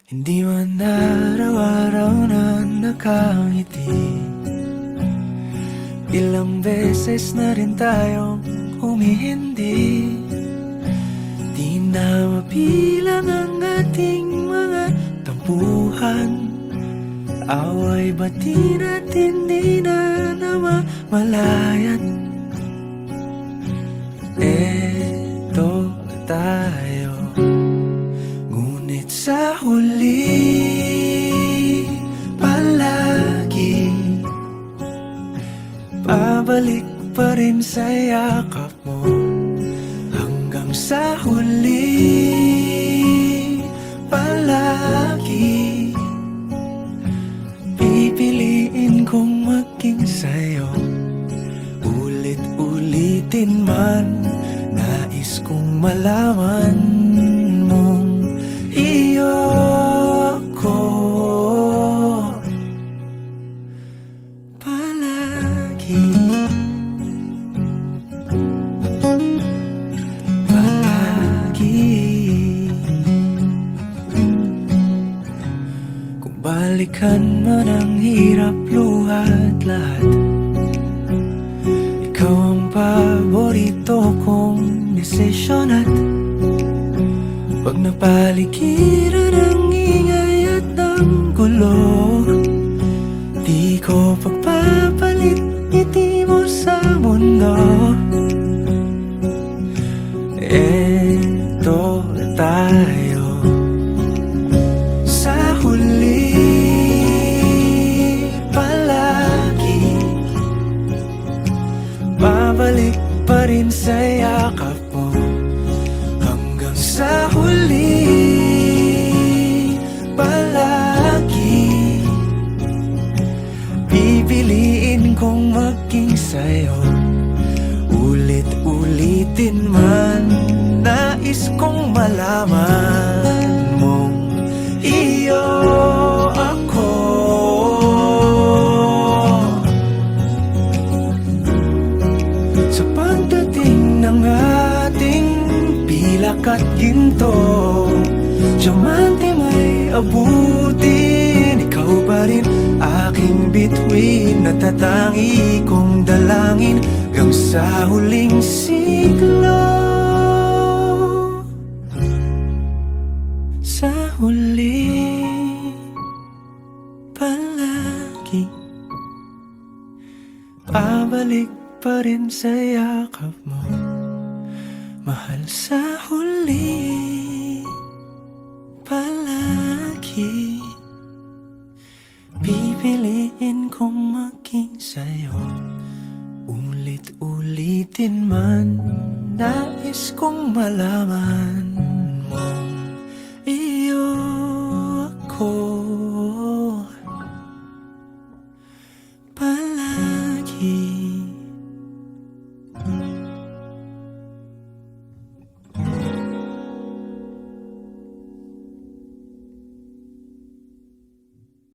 Hindi man araw-araw na nakangiti. Ilang beses na rin tayong humihindi. Di na mapilang ang ating mga tampuhan. Away bati natin di na namamalayan. Eto tayo, ngunit sa huli palagi pabalik pa rin sa yakap mo. Hanggang sa huli palagi pipiliin kong maging sa'yo. Ulit-ulitin man, nais kong malaman mong iyo ako palagi. Palagi. Kung balikan man ang hirap, luha at lahat, ikaw ang paborito kong desisyon. At pag napaligiran ang ingay at ang gulo, di ko pagpapalit ngiti mo sa mundo. Eto tayo sa huli palagi, babalik pa rin sa yakap mo. Hanggang sa huli palagi pipiliin kong maging sa'yo. Ulit-ulitin man, nais kong malaman mong iyo ako. Sa pagdating ng ating pilak at ginto, diamante may abutin, ikaw pa rin aking bituin. Natatangi kong dalangin hanggang sa huling siglo. Sa huli palagi pabalik pa rin sa yakap mo, mahal. Sa huli palagi pipiliin kong maging sa'yo. Ulit-ulitin man, nais kong malaman mo